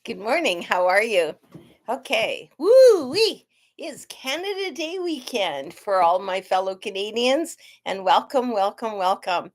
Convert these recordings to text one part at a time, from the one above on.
Good morning. How are you? Okay. Woo wee. It's Canada Day weekend for all my fellow Canadians, and welcome, welcome, welcome.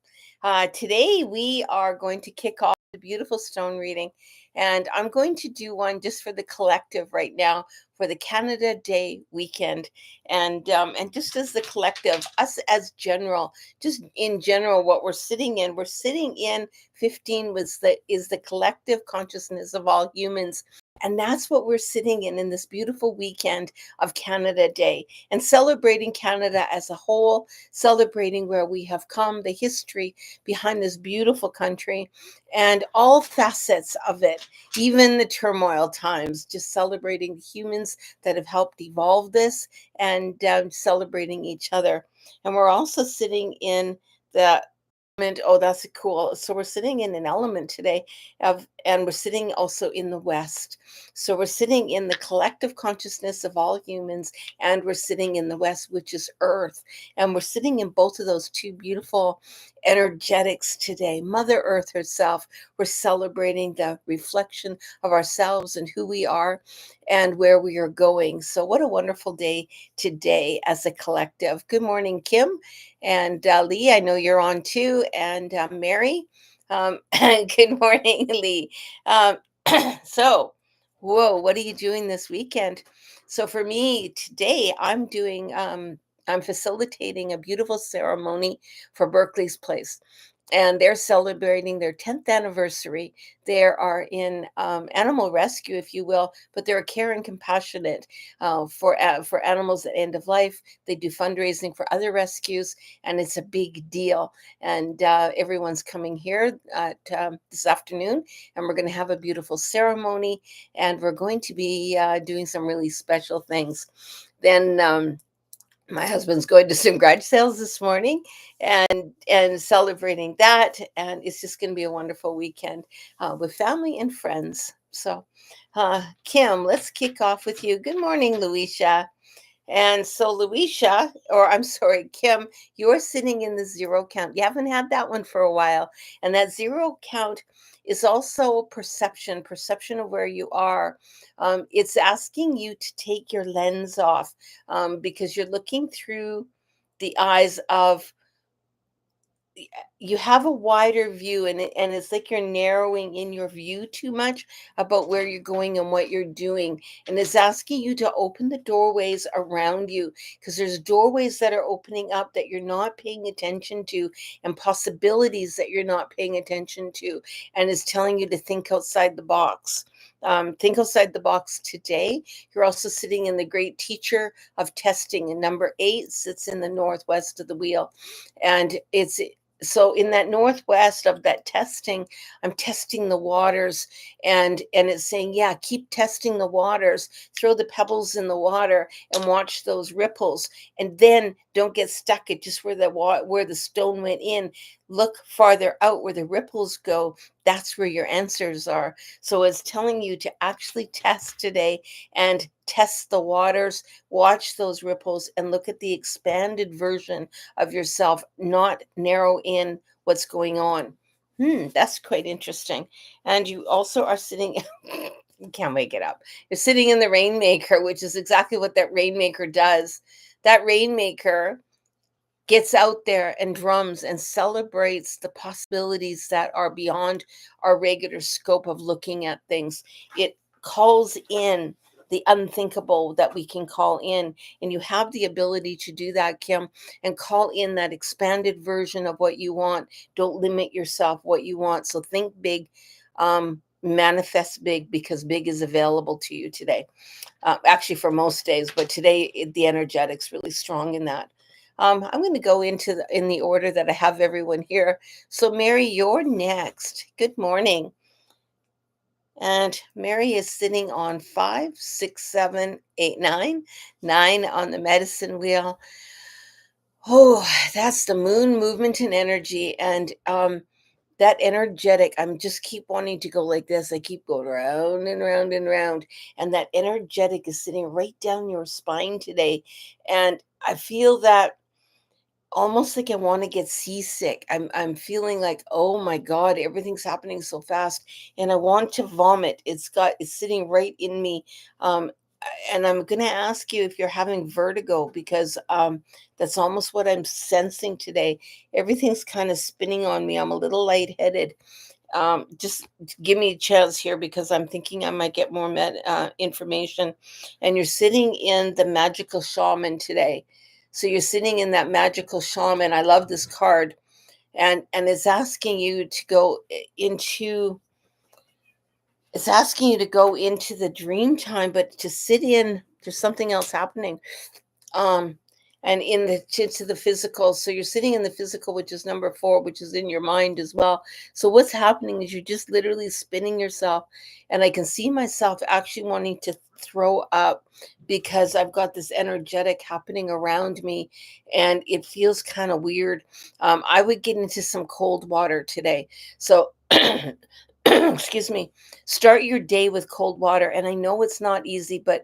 Today we are going to kick off the beautiful stone reading, and I'm going to do one just for the collective right now for the Canada Day weekend, and just as the collective, us as general, just in general, what we're sitting in 15 is the collective consciousness of all humans. And that's what we're sitting in this beautiful weekend of Canada Day and celebrating Canada as a whole, celebrating where we have come, the history behind this beautiful country, and all facets of it, even the turmoil times, just celebrating the humans that have helped evolve this and celebrating each other. And we're also sitting in the oh, that's cool. So we're sitting in an element today and we're sitting also in the West. So we're sitting in the collective consciousness of all humans, and we're sitting in the West, which is Earth. And we're sitting in both of those two beautiful energetics today. Mother Earth herself, we're celebrating the reflection of ourselves and who we are and where we are going. So what a wonderful day today as a collective. Good morning, Kim. And Lee, I know you're on too. And Mary, good morning, Lee. Um, so, whoa, what are you doing this weekend? So, for me today, I'm facilitating a beautiful ceremony for Berkeley's Place, and they're celebrating their 10th anniversary. They are in animal rescue, if you will, but they're a care and compassionate for animals at end of life. They do fundraising for other rescues, and it's a big deal. And everyone's coming here this afternoon, and we're going to have a beautiful ceremony, and we're going to be doing some really special things. Then. My husband's going to some garage sales this morning and celebrating that, and it's just going to be a wonderful weekend with family and friends. So Kim, let's kick off with you. Good morning, Luisha. And so, Luisha, or I'm sorry, Kim, you're sitting in the zero count. You haven't had that one for a while. And that zero count is also perception of where you are. It's asking you to take your lens off because you're looking through the eyes of you have a wider view, and it's like you're narrowing in your view too much about where you're going and what you're doing, and it's asking you to open the doorways around you because there's doorways that are opening up that you're not paying attention to, and possibilities that you're not paying attention to, and it's telling you to think outside the box. Think outside the box today. You're also sitting in the great teacher of testing, and number 8 sits in the northwest of the wheel, and it's so in that northwest of that testing, I'm testing the waters, and it's saying, yeah, keep testing the waters, throw the pebbles in the water and watch those ripples, and then don't get stuck at just where the stone went in. Look farther out where the ripples go. That's where your answers are. So it's telling you to actually test today and test the waters, watch those ripples, and look at the expanded version of yourself, not narrow in what's going on. That's quite interesting. And you also are sitting, you can't wake it up. You're sitting in the rainmaker, which is exactly what that rainmaker does. That rainmaker gets out there and drums and celebrates the possibilities that are beyond our regular scope of looking at things. It calls in the unthinkable that we can call in. And you have the ability to do that, Kim, and call in that expanded version of what you want. Don't limit yourself what you want. So think big, manifest big, because big is available to you today. Actually, for most days, but today the energetic's really strong in that. I'm going to go in the order that I have everyone here. So, Mary, you're next. Good morning. And Mary is sitting on 5, 6, 7, 8, 9, 9 on the medicine wheel. Oh, that's the moon movement and energy. And that energetic, I'm just keep wanting to go like this. I keep going round and round and round. And that energetic is sitting right down your spine today. And I feel that almost like I want to get seasick. I'm feeling like, oh my God, everything's happening so fast, and I want to vomit. It's sitting right in me. Um, and I'm gonna ask you if you're having vertigo because that's almost what I'm sensing today. Everything's kind of spinning on me. I'm a little lightheaded. Just give me a chance here because I'm thinking I might get more information. And you're sitting in the magical shaman today. So you're sitting in that magical shaman. I love this card. And it's asking you to go into the dream time, but to sit in, there's something else happening. um and in the to the physical, so you're sitting in the physical, which is number 4, which is in your mind as well. So what's happening is you're just literally spinning yourself, and I can see myself actually wanting to throw up because I've got this energetic happening around me, and it feels kind of weird. I would get into some cold water today. So excuse me, start your day with cold water. And I know it's not easy, but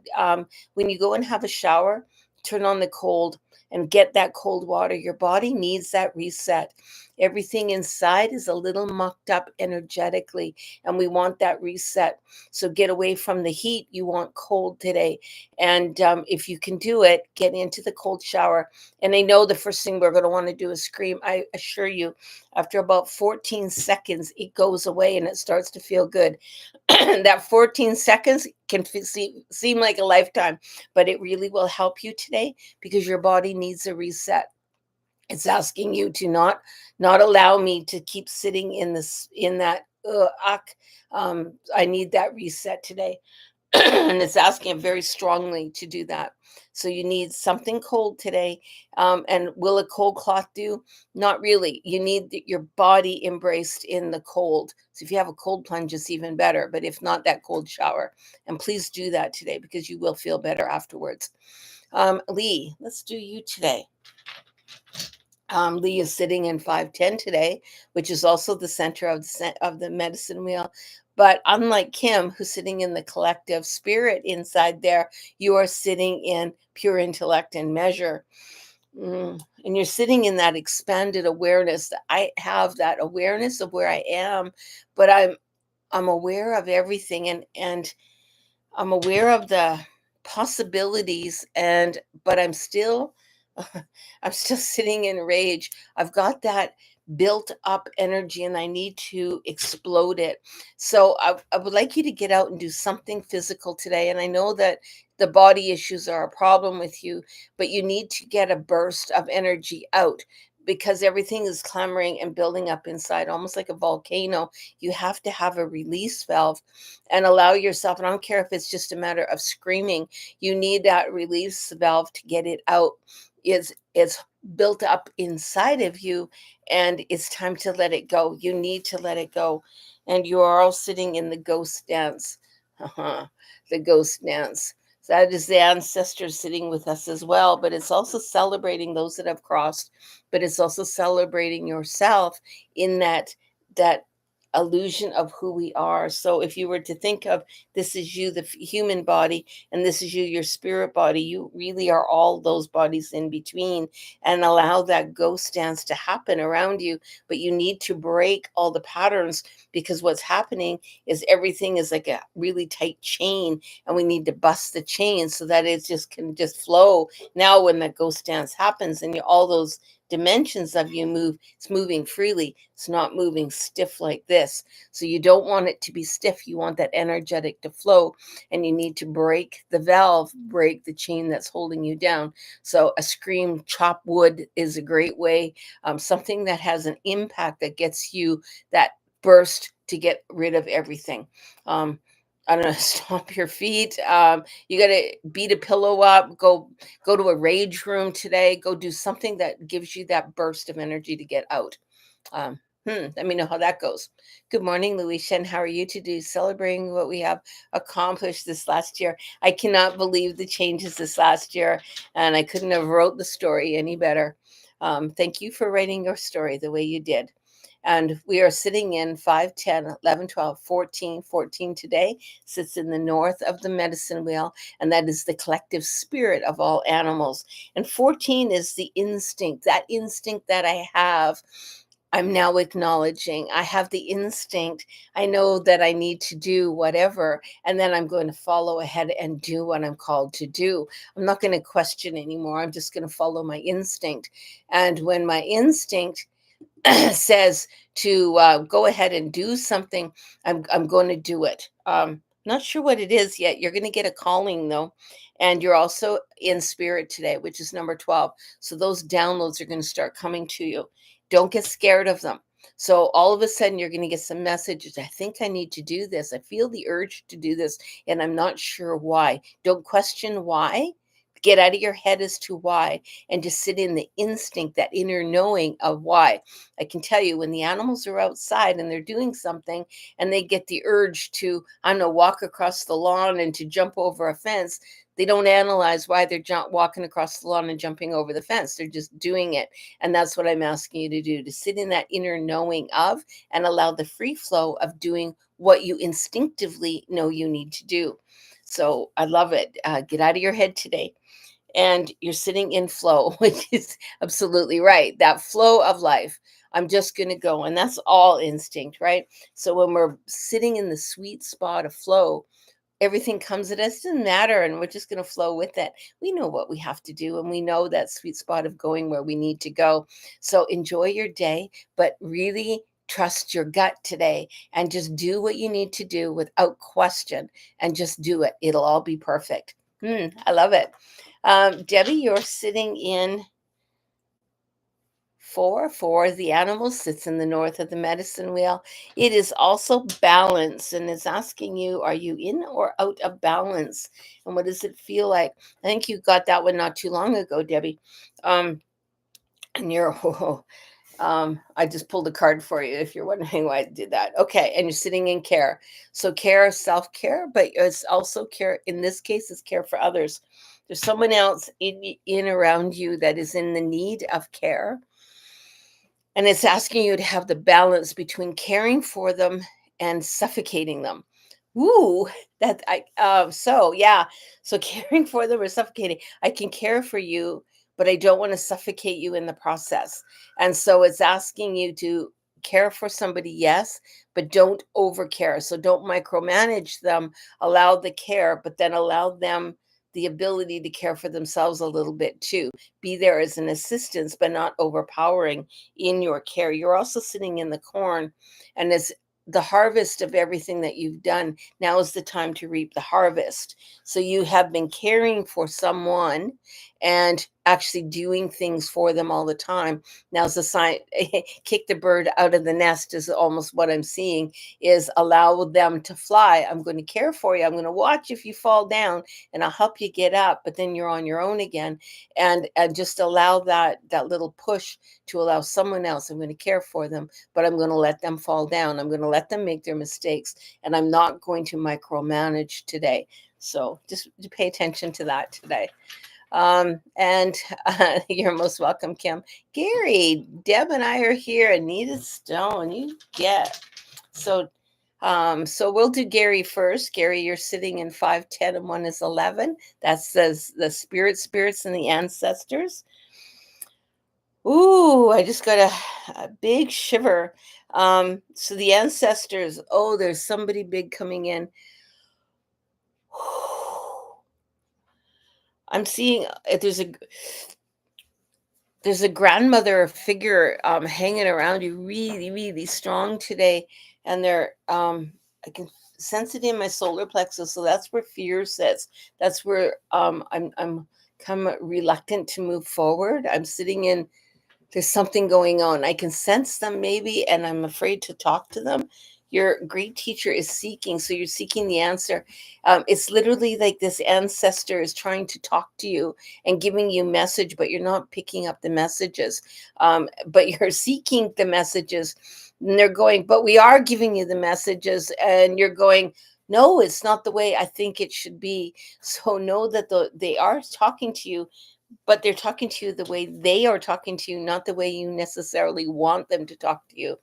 when you go and have a shower, turn on the cold and get that cold water. Your body needs that reset. Everything inside is a little mucked up energetically, and we want that reset. So get away from the heat. You want cold today. And if you can do it, get into the cold shower. And I know the first thing we're going to want to do is scream. I assure you, after about 14 seconds, it goes away and it starts to feel good. That 14 seconds can seem like a lifetime, but it really will help you today because your body needs a reset. It's asking you to not allow me to keep sitting in this in that I need that reset today. And it's asking it very strongly to do that. So you need something cold today. And will a cold cloth do? Not really. You need your body embraced in the cold. So if you have a cold plunge, it's even better. But if not, that cold shower. And please do that today because you will feel better afterwards. Lee, let's do you today. Lee is sitting in 510 today, which is also the center of of the medicine wheel. But unlike Kim, who's sitting in the collective spirit inside there, you are sitting in pure intellect and measure. And you're sitting in that expanded awareness. I have that awareness of where I am, but I'm aware of everything, and I'm aware of the possibilities, and but I'm still I'm still sitting in rage. I've got that built up energy and I need to explode it. So I would like you to get out and do something physical today. And I know that the body issues are a problem with you, but you need to get a burst of energy out because everything is clamoring and building up inside, almost like a volcano. You have to have a release valve and allow yourself. And I don't care if it's just a matter of screaming, you need that release valve to get it out. It's built up inside of you, and it's time to let it go. You need to let it go. And you are all sitting in the ghost dance. The ghost dance. So that is the ancestors sitting with us as well, but it's also celebrating those that have crossed, but it's also celebrating yourself in that illusion of who we are. So if you were to think of this is you, the human body, and this is you, your spirit body, you really are all those bodies in between, and allow that ghost dance to happen around you. But you need to break all the patterns because what's happening is everything is like a really tight chain, and we need to bust the chain so that it just can just flow. Now when the ghost dance happens and all those dimensions of you move, it's moving freely. It's not moving stiff like this. So you don't want it to be stiff. You want that energetic to flow, and you need to break the valve, break the chain that's holding you down. So a scream, chop wood is a great way. Something that has an impact that gets you that burst to get rid of everything. I don't know, stomp your feet. You got to beat a pillow up. Go to a rage room today. Go do something that gives you that burst of energy to get out. Let me know how that goes. Good morning, Louisa, and how are you today? Celebrating what we have accomplished this last year. I cannot believe the changes this last year, and I couldn't have wrote the story any better. Thank you for writing your story the way you did. And we are sitting in 5, 10, 11, 12, 14. 14 today sits in the north of the medicine wheel, and that is the collective spirit of all animals. And 14 is the instinct, that instinct that I have. I'm now acknowledging I have the instinct. I know that I need to do whatever, and then I'm going to follow ahead and do what I'm called to do. I'm not going to question anymore. I'm just going to follow my instinct. And when my instinct says to go ahead and do something, I'm going to do it. Not sure what it is yet. You're going to get a calling though, and you're also in spirit today, which is number 12. So those downloads are going to start coming to you. Don't get scared of them. So all of a sudden you're going to get some messages. I think I need to do this. I feel the urge to do this, and I'm not sure why. Don't question why. Get out of your head as to why, and just sit in the instinct, that inner knowing of why. I can tell you when the animals are outside and they're doing something and they get the urge to, I don't know, walk across the lawn and to jump over a fence, they don't analyze why they're walking across the lawn and jumping over the fence. They're just doing it. And that's what I'm asking you to do, to sit in that inner knowing of and allow the free flow of doing what you instinctively know you need to do. So I love it. Get out of your head today. And you're sitting in flow, which is absolutely right. That flow of life. I'm just going to go. And that's all instinct, right? So when we're sitting in the sweet spot of flow, everything comes at us, doesn't matter, and we're just going to flow with it. We know what we have to do, and we know that sweet spot of going where we need to go. So enjoy your day, but really trust your gut today and just do what you need to do without question, and just do it. It'll all be perfect. I love it. Debbie, you're sitting in 4. 4, the animal sits in the north of the medicine wheel. It is also balance, and it's asking you, are you in or out of balance? And what does it feel like? I think you got that one not too long ago, Debbie. And you're, I just pulled a card for you if you're wondering why I did that. Okay, and you're sitting in care. So care, self-care, but it's also care, in this case, is care for others. There's someone else in around you that is in the need of care. And it's asking you to have the balance between caring for them and suffocating them. Ooh, that I so yeah. So caring for them or suffocating. I can care for you, but I don't want to suffocate you in the process. And so it's asking you to care for somebody, yes, but don't over care. So don't micromanage them. Allow the care, but then allow them the ability to care for themselves a little bit too. Be there as an assistance, but not overpowering in your care. You're also sitting in the corn, and as the harvest of everything that you've done, now is the time to reap the harvest. So you have been caring for someone and actually doing things for them all the time. Now's the sign. Kick the bird out of the nest is almost what I'm seeing, is allow them to fly. I'm going to care for you. I'm going to watch if you fall down, and I'll help you get up, but then you're on your own again. And just allow that little push to allow someone else. I'm going to care for them, but I'm going to let them fall down. I'm going to let them make their mistakes, and I'm not going to micromanage today. So just pay attention to that today. And you're most welcome, Kim. Gary, Deb and I are here. Anita Stone, you get. So so we'll do Gary first. Gary, you're sitting in 5, 10, and 1 is 11. That says the spirits and the ancestors. Ooh, I just got a big shiver. So the ancestors, oh, there's somebody big coming in. I'm seeing there's a grandmother figure hanging around you, really, really strong today. And they're I can sense it in my solar plexus. So that's where fear sits. That's where I'm kind of reluctant to move forward. I'm sitting in, there's something going on. I can sense them maybe, and I'm afraid to talk to them. Your great teacher is seeking, so you're seeking the answer. It's literally like this ancestor is trying to talk to you and giving you message, but you're not picking up the messages. But you're seeking the messages, and they're going, but we are giving you the messages, and you're going, no, it's not the way I think it should be. So know that they are talking to you, but they're talking to you the way they are talking to you, not the way you necessarily want them to talk to you,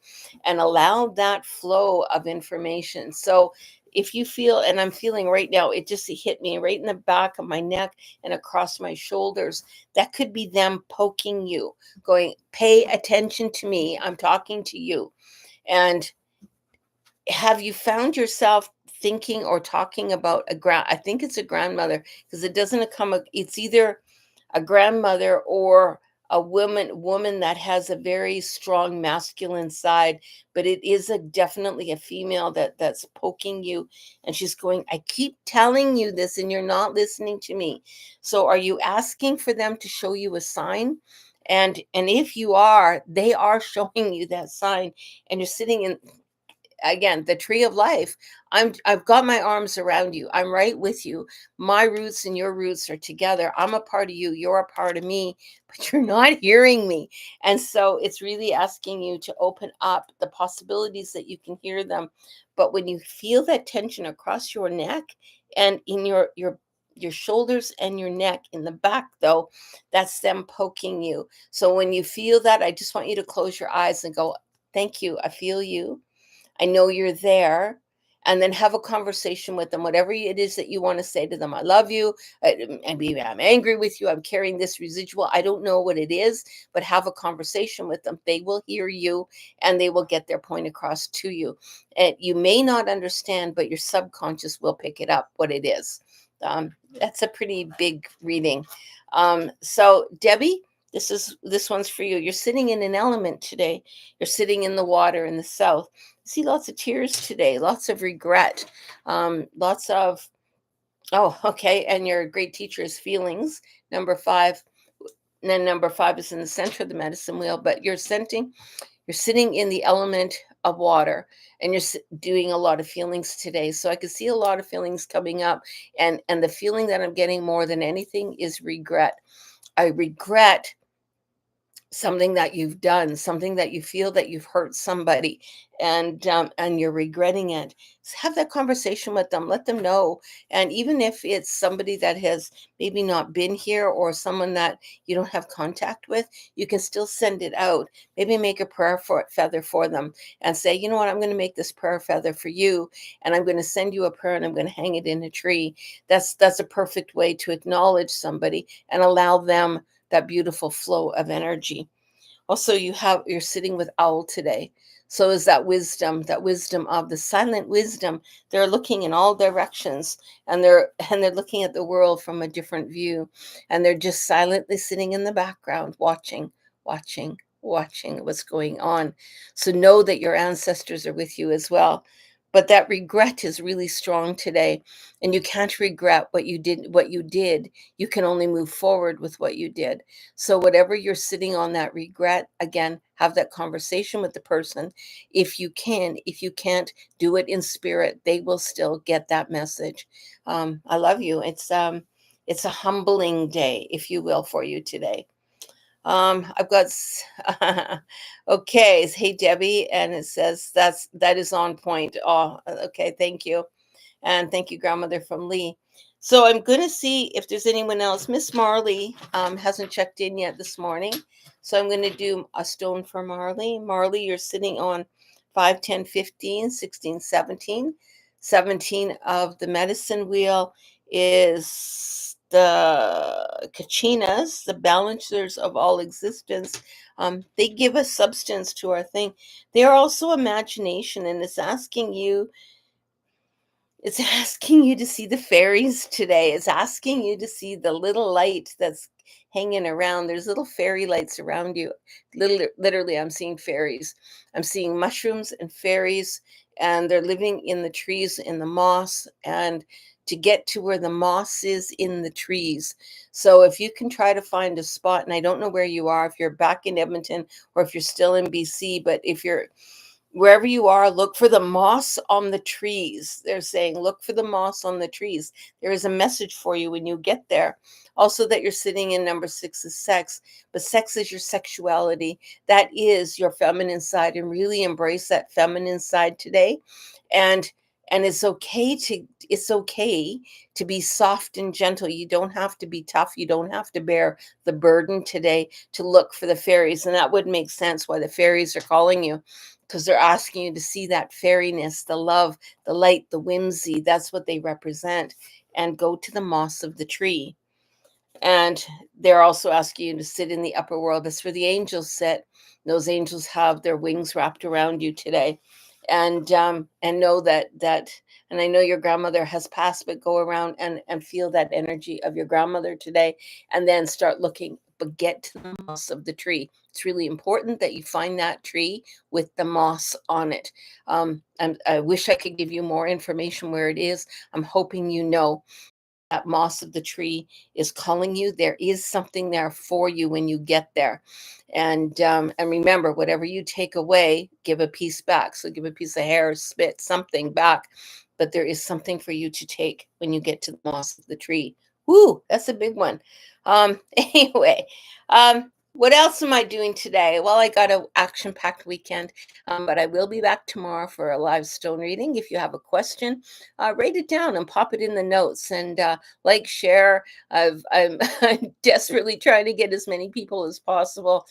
and allow that flow of information. So if you feel, and I'm feeling right now, it just hit me right in the back of my neck and across my shoulders. That could be them poking you, going, pay attention to me. I'm talking to you. And have you found yourself thinking or talking about I think it's a grandmother, because it doesn't come, it's either a grandmother or a woman that has a very strong masculine side, but it is a definitely a female that's poking you, and she's going, I keep telling you this and you're not listening to me. So are you asking for them to show you a sign? And if you are, they are showing you that sign, and you're sitting in, again, the tree of life. I've got my arms around you. I'm right with you. My roots and your roots are together. I'm a part of you, you're a part of me, but you're not hearing me. And so it's really asking you to open up the possibilities that you can hear them. But when you feel that tension across your neck and in your shoulders and your neck in the back, though, that's them poking you. So when you feel that, I just want you to close your eyes and go, thank you, I feel you, I know you're there. And then have a conversation with them, whatever it is that you want to say to them. I love you. Maybe I'm angry with you. I'm carrying this residual. I don't know what it is, but have a conversation with them. They will hear you and they will get their point across to you. And you may not understand, but your subconscious will pick it up what it is. That's a pretty big reading. So, Debbie, this one's for you. You're sitting in an element today. You're sitting in the water in the south. See lots of tears today, lots of regret, lots of, oh, okay. And your great teacher is feelings, number 5. And then number 5 is in the center of the medicine wheel, but you're sitting in the element of water, and you're doing a lot of feelings today. So I could see a lot of feelings coming up, and the feeling that I'm getting more than anything is regret. I regret something that you've done, something that you feel that you've hurt somebody, and you're regretting it. Have that conversation with them, let them know. And even if it's somebody that has maybe not been here, or someone that you don't have contact with, you can still send it out. Maybe make a prayer for feather for them and say, you know what, I'm going to make this prayer feather for you, and I'm going to send you a prayer, and I'm going to hang it in a tree. That's a perfect way to acknowledge somebody and allow them that beautiful flow of energy. Also, you're sitting with owl today. So is that wisdom of the silent wisdom. They're looking in all directions, and they're looking at the world from a different view, and they're just silently sitting in the background, watching what's going on. So know that your ancestors are with you as well. But that regret is really strong today, and you can't regret what you did. You can only move forward with what you did. So whatever you're sitting on, that regret, again, have that conversation with the person. If you can, if you can't, do it in spirit. They will still get that message. I love you. It's a humbling day, if you will, for you today. I've got okay. Hey Debbie, and it says that is on point. Oh, okay. Thank you. And thank you, grandmother from Lee. So I'm going to see if there's anyone else. Miss Marley hasn't checked in yet this morning. So I'm going to do a stone for Marley. Marley, you're sitting on 5, 10, 15, 16, 17. 17 of the medicine wheel is the kachinas, the balancers of all existence. They give us substance to our thing. They are also imagination, and it's asking you to see the fairies today. It's asking you to see the little light that's hanging around. There's little fairy lights around you. Literally, I'm seeing fairies. I'm seeing mushrooms and fairies, and they're living in the trees, in the moss, and to get to where the moss is in the trees. So if you can try to find a spot, and I don't know where you are, if you're back in Edmonton or if you're still in BC, but if you're wherever you are, look for the moss on the trees. They're saying, look for the moss on the trees. There is a message for you when you get there. Also, that you're sitting in number 6 is sex, but sex is your sexuality. That is your feminine side, and really embrace that feminine side today. And And it's okay to be soft and gentle. You don't have to be tough. You don't have to bear the burden today to look for the fairies. And that would make sense why the fairies are calling you, because they're asking you to see that fairiness, the love, the light, the whimsy. That's what they represent. And go to the moss of the tree. And they're also asking you to sit in the upper world. That's where the angels sit. Those angels have their wings wrapped around you today. And know that, and I know your grandmother has passed, but go around and feel that energy of your grandmother today, and then start looking, but get to the moss of the tree. It's really important that you find that tree with the moss on it. And I wish I could give you more information where it is. I'm hoping you know that moss of the tree is calling you. There is something there for you when you get there. And remember, whatever you take away, give a piece back. So give a piece of hair, spit, something back. But there is something for you to take when you get to the moss of the tree. Woo, that's a big one. Anyway, what else am I doing today? Well, I got an action-packed weekend, but I will be back tomorrow for a live stone reading. If you have a question, write it down and pop it in the notes, and like, share. I'm I'm desperately trying to get as many people as possible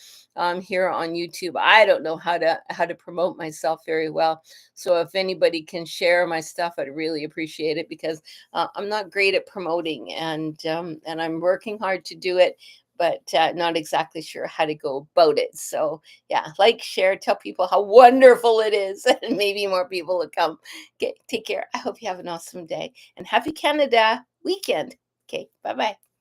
here on YouTube. I don't know how to promote myself very well, so if anybody can share my stuff, I'd really appreciate it, because I'm not great at promoting, and I'm working hard to do it, but not exactly sure how to go about it. So yeah, like, share, tell people how wonderful it is, and maybe more people will come. Okay, take care. I hope you have an awesome day, and happy Canada weekend. Okay, bye bye.